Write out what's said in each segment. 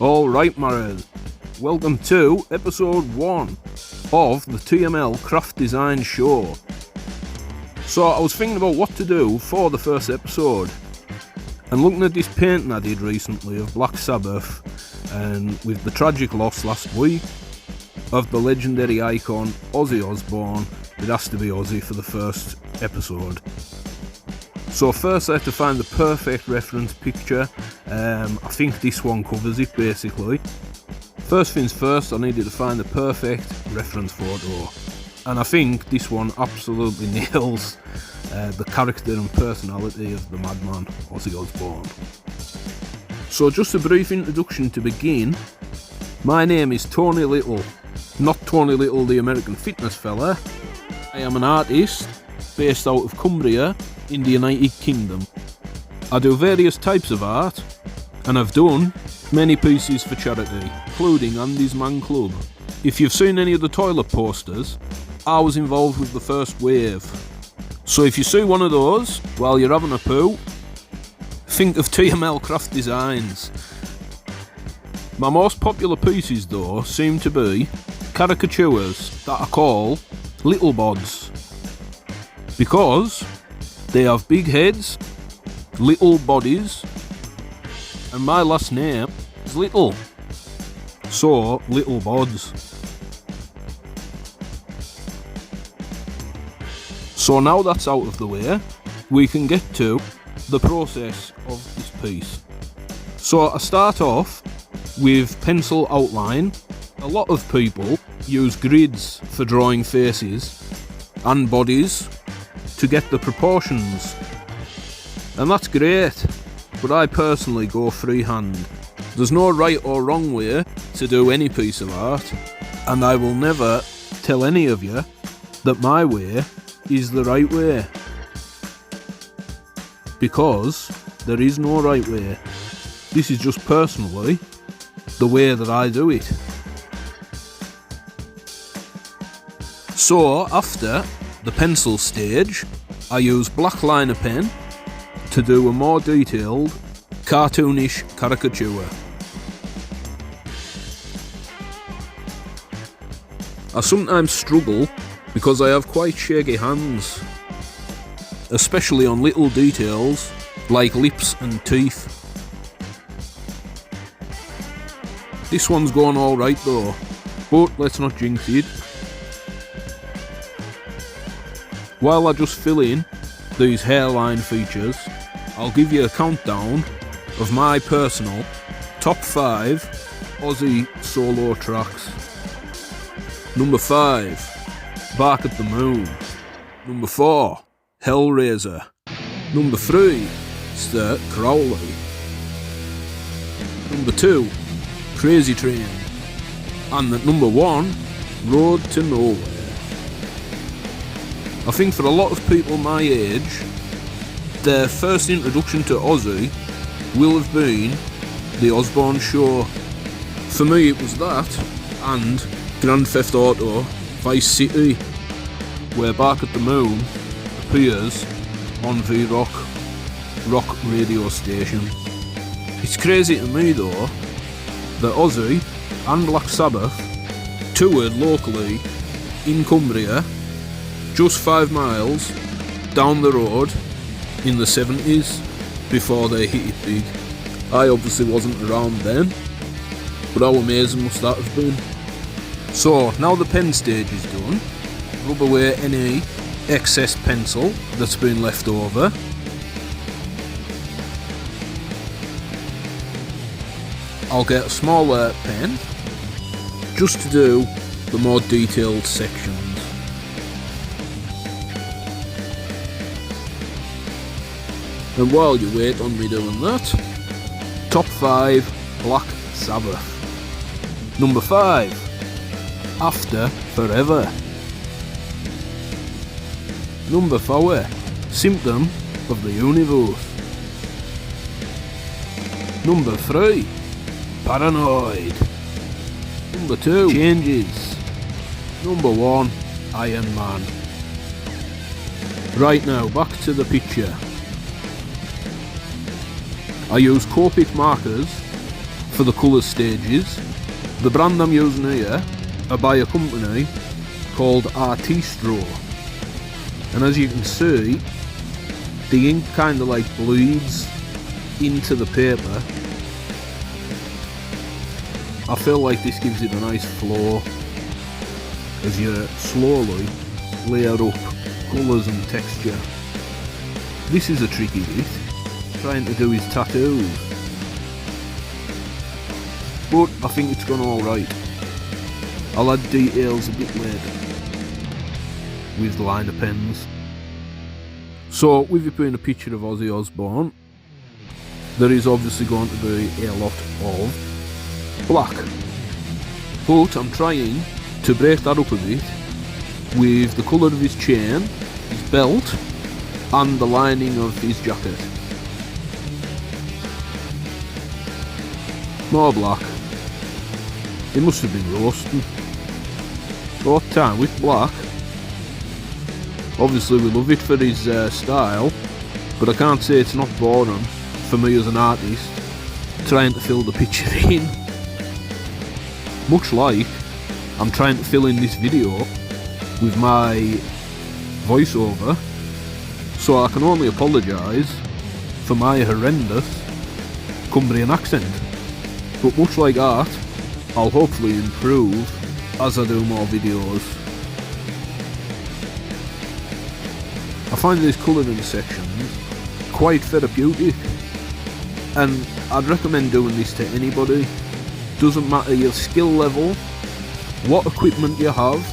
Alright, Maras, welcome to episode 1 of the TML Craft Design Show. So I was thinking about what to do for the first episode, and looking at this painting I did recently of Black Sabbath, and with the tragic loss last week of the legendary icon Ozzy Osbourne, it has to be Ozzy for the first episode. So first I had to find the perfect reference picture. I think this one covers it basically. First things first, I needed to find the perfect reference photo, and I think this one absolutely nails the character and personality of the madman Ozzy Osbourne. So just a brief introduction to begin. My name is Tony Little, not Tony Little the American fitness fella. I am an artist based out of Cumbria in the United Kingdom. I do various types of art, and I've done many pieces for charity, including Andy's Man Club. If you've seen any of the toilet posters, I was involved with the first wave. So if you see one of those while you're having a poo, think of TML Craft Designs. My most popular pieces though seem to be caricatures that I call Littlebodz, because they have big heads, little bodies, and my last name is Little, so Littlebodz. So now that's out of the way, we can get to the process of this piece. So I start off with pencil outline. A lot of people use grids for drawing faces and bodies to get the proportions, and that's great, but I personally go freehand. There's no right or wrong way to do any piece of art, and I will never tell any of you that my way is the right way, because there is no right way. This is just personally the way that I do it. So after the pencil stage, I use black liner pen to do a more detailed, cartoonish caricature. I sometimes struggle because I have quite shaky hands, especially on little details like lips and teeth. This one's going alright though, but let's not jinx it. While I just fill in these hairline features, I'll give you a countdown of my personal top 5 Ozzy solo tracks. Number 5, Bark at the Moon. Number 4, Hellraiser. Number 3, Stir Crowley. Number 2, Crazy Train. And at number 1, Road to Nowhere. I think for a lot of people my age, their first introduction to Ozzy will have been the Osbourne Show. For me it was that, and Grand Theft Auto Vice City, where Bark at the Moon appears on the rock radio station. It's crazy to me though that Ozzy and Black Sabbath toured locally in Cumbria, just 5 miles down the road, in the 70s, before they hit it big. I obviously wasn't around then, but how amazing must that have been. So now the pen stage is done, rub away any excess pencil that's been left over. I'll get a smaller pen just to do the more detailed sections. And while you wait on me doing that, top 5 Black Sabbath. Number 5, After Forever. Number 4, Symptom of the Universe. Number 3, Paranoid. Number 2, Changes. Number 1, Iron Man. Right now, back to the picture. I use copic markers for the colour stages. The brand I'm using here are by a company called Artistro, and as you can see, the ink kind of like bleeds into the paper. I feel like this gives it a nice flow as you slowly layer up colours and texture. This is a tricky bit, trying to do his tattoos, but I think it's gone alright. I'll add details a bit later with liner pens. So with it being a picture of Ozzy Osbourne, there is obviously going to be a lot of black, but I'm trying to break that up a bit with the colour of his chain, his belt and the lining of his jacket. More black. He must have been roasting. Both time with black. Obviously we love it for his style, but I can't say it's not boring for me as an artist trying to fill the picture in. Much like I'm trying to fill in this video with my voiceover, so I can only apologise for my horrendous Cumbrian accent. But much like art, I'll hopefully improve as I do more videos. I find these colouring sections quite therapeutic, and I'd recommend doing this to anybody. Doesn't matter your skill level, what equipment you have,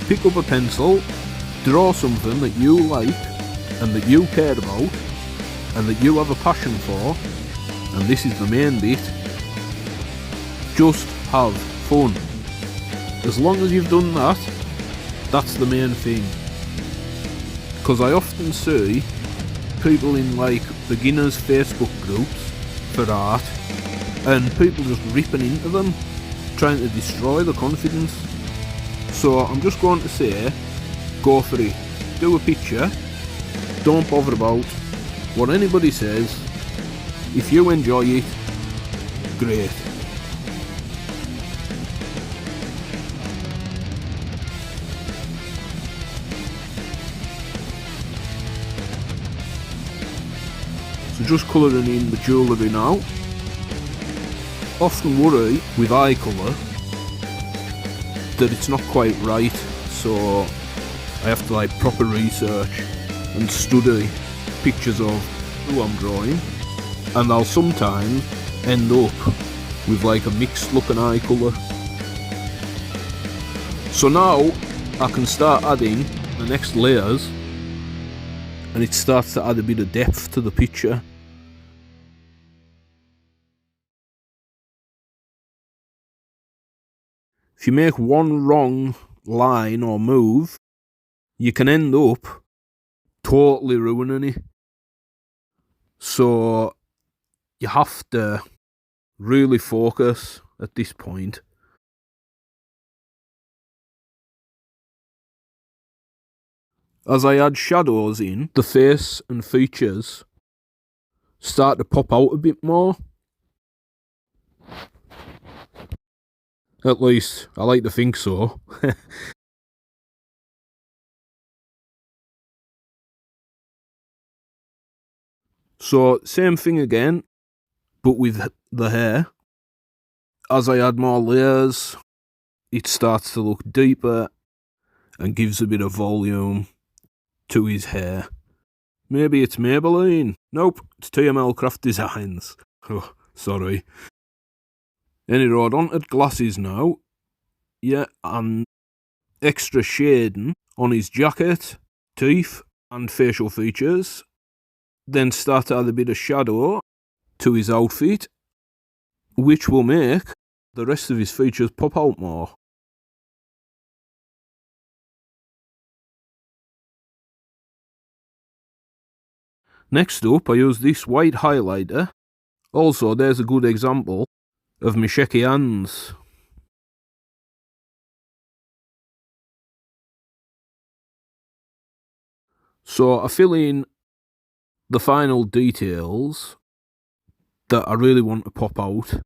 pick up a pencil, draw something that you like and that you care about and that you have a passion for, and this is the main bit. Just have fun. As long as you've done that, that's the main thing. Because I often see people in like beginners Facebook groups for art, and people just ripping into them, trying to destroy the confidence. So I'm just going to say, go for it. Do a picture. Don't bother about what anybody says. If you enjoy it, great. So just colouring in the jewellery now. Often worry with eye colour that it's not quite right, so I have to like proper research and study pictures of who I'm drawing, and I'll sometimes end up with like a mixed looking eye colour. So now I can start adding the next layers, and it starts to add a bit of depth to the picture. If you make one wrong line or move, you can end up totally ruining it. So you have to really focus at this point. As I add shadows in, the face and features start to pop out a bit more. At least, I like to think so. So, same thing again, but with the hair. As I add more layers, it starts to look deeper and gives a bit of volume to his hair. Maybe it's Maybelline. Nope, it's TML Craft Designs. Oh, sorry. Anyway, on to glasses now. Yeah, and extra shading on his jacket, teeth, and facial features. Then start to add a bit of shadow to his outfit, which will make the rest of his features pop out more. Next up, I use this white highlighter. Also, there's a good example of my shaky hands. So I fill in the final details that I really want to pop out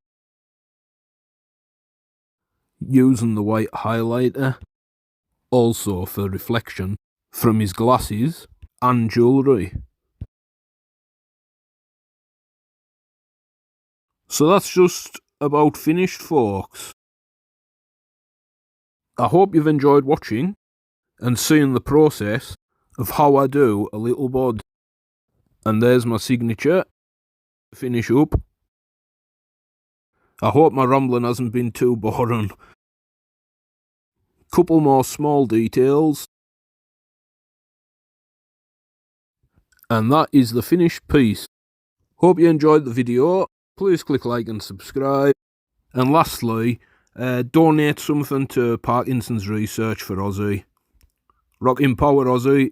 using the white highlighter, also for reflection from his glasses and jewellery. So that's just about finished, folks. I hope you've enjoyed watching and seeing the process of how I do a Littlebodz. And there's my signature to finish up. I hope my rambling hasn't been too boring. Couple more small details. And that is the finished piece. Hope you enjoyed the video. Please click like and subscribe. And lastly, donate something to Parkinson's research for Ozzy. Rockin' power, Ozzy.